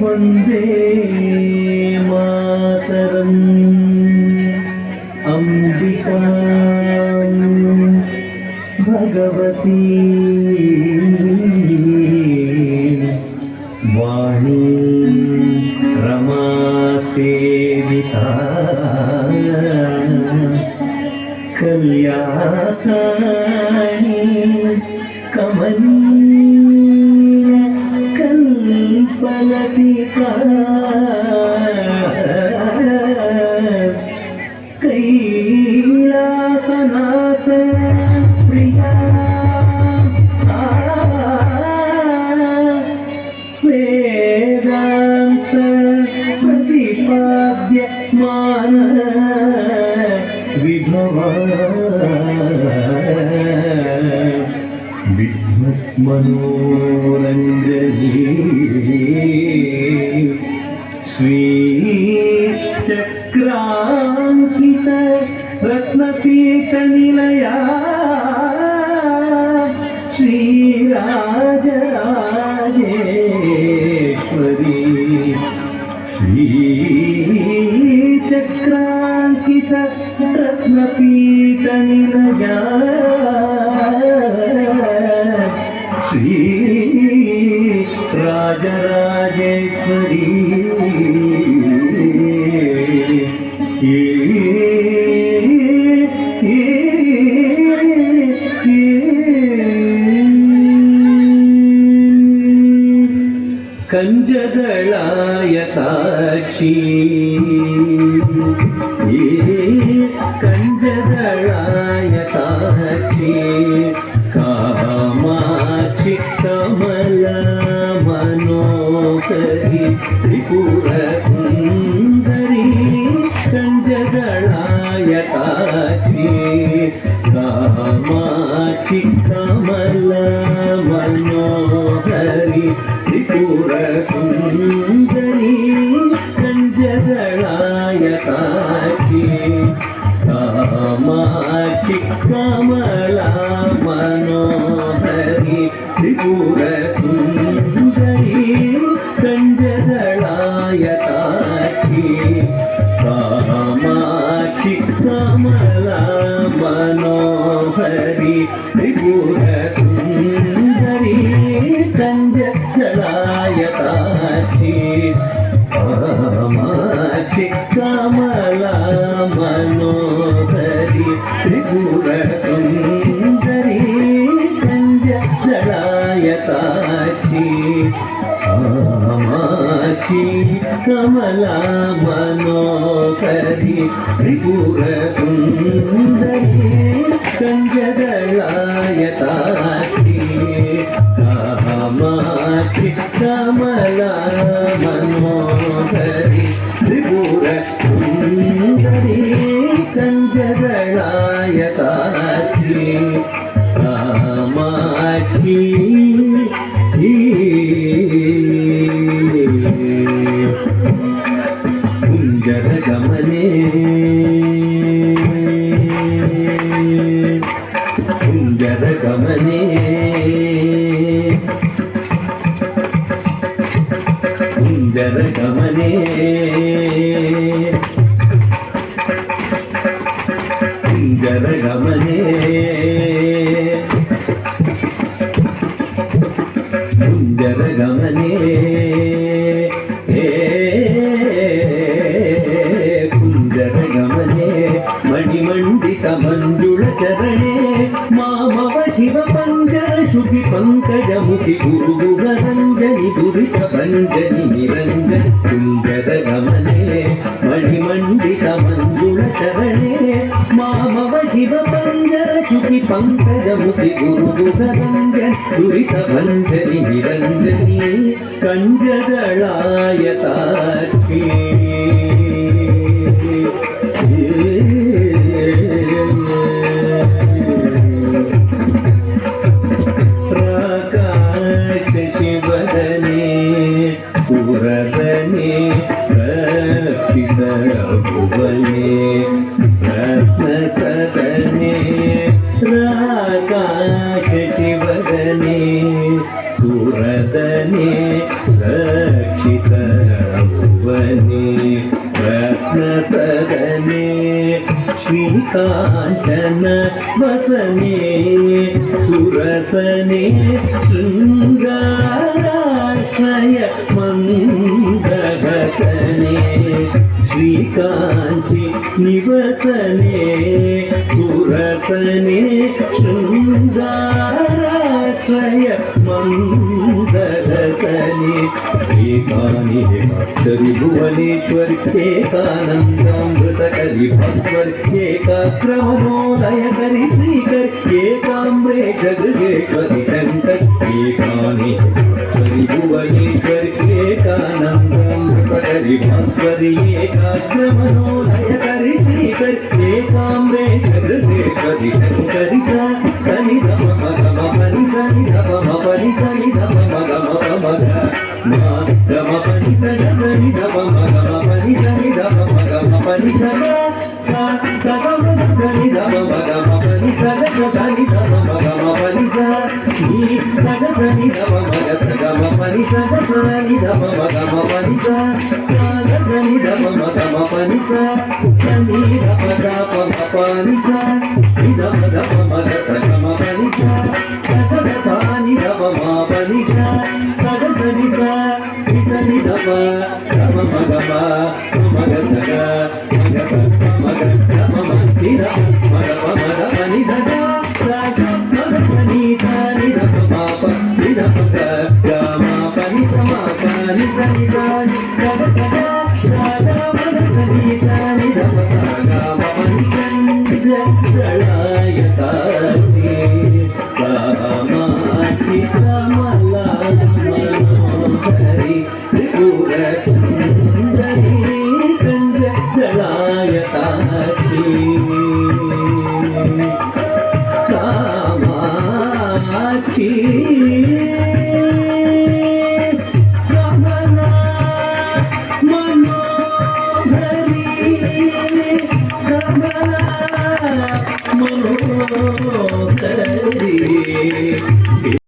वंदे मातरम् अंबिका भगवती वाणी रमा सेविता कल्याणी कमनीय कल्पलतिका कैलासनाथ प्रिया वेदांत प्रतिपाद्य मान विभवा विद्वत् मनोरंजनी श्री चक्रांकित रत्नपीठ निलया श्री राजराजेश्वरी श्री चक्रांकित रत्नपीठ निलया श्री राजराजेश्वरी कंजदलायताक्षी कंजदलायताक्षी कामाक्षि कमल मनोहरी त्रिपुर सुंदरी कंजदलायताक्षी कामाक्षि कमल मनोहरी त्रिपुर सुंदरी कंजदलायताक्षी कामाक्षि कमला मनोहरी त्रिपुर सुंदरी कंजदलायताक्षी कामाक्षि कमला मनोहरी त्रिपुर सुंदरी कंजदलायताक्षी कामाक्षि कमला मनोहरी त्रिपुर सुंदरी कंजदलायताक्षी कामाक्षि कमला मनोहरी त्रिपुर सुंदरी कंजदलायताक्षी कामाक्षि कमला मनोहरी त्रिपुर सुंदरी कंजदलायताक्षी कामाक्षि कुंजरगमने कुंजरगमने कुंजरगमने कुंजरगमने कुंजरगमने कुंजरगमने मणिमंडित मंजुळ चरणे मामव शिव पंजर शुभि पंकज मुखि गुरु गुहरंजनि दुरित भंजनि निरंजन कुंजरगमने मणिमंडित मंजुळ चरणे मामव शिव पंजर शुभि पंकज मुखि गुरु गुहरंजन दुरित भंजनि निरंजनी कंजदलायताक्षी रत्नसदने राकाशशिवदने सुरदने रक्षितभुवने रत्नसदने श्रीकाञ्चन वसने सुरसने शृङ्गाराश्रय मन्दहसने श्रीकाञ्चि निवसने सुरसने शृङ्गाराश्रय मन्दहसने एकानि भक्तरि भुवनेश्वरि एकानन्दामृतकरि भास्वरि एकाश्रमणोदयकरि श्रीकरि एकाम्रे जगदेश्वरि शङ्करि एकानि भक्तरि भुवनेश्वरि एकानन्दामृतकरि भास्वरि एकाश्रमणोदयकरि श्रीकरि एकाम्रे जगदेश्वरि शङ्करि सनि धम मगम पनि सनि धम पनि सनि धम मगम मग गम पनि सनि धम मगम पनि सनि धम मगम पनि सगम सनि धम मगम पनि सनि धम मगम पनि सनि धम मग सगम पनि सनि धम मगम पनि सनि धम मगम पनि सनि धम धम पनि सनि धम धम मग सगम पनि सगम पनि धम पनि सनि सनि धम धम मगम मग सग मग धम मनि धम मग मग पनि सग मग पनि सनि धम माप नि धम ग पनि समा पनि सनि सनि सग सग मग सनि सनि धम सग पनि प्रलयतानि कामाक्षि कमला मनोहरि त्रिपुर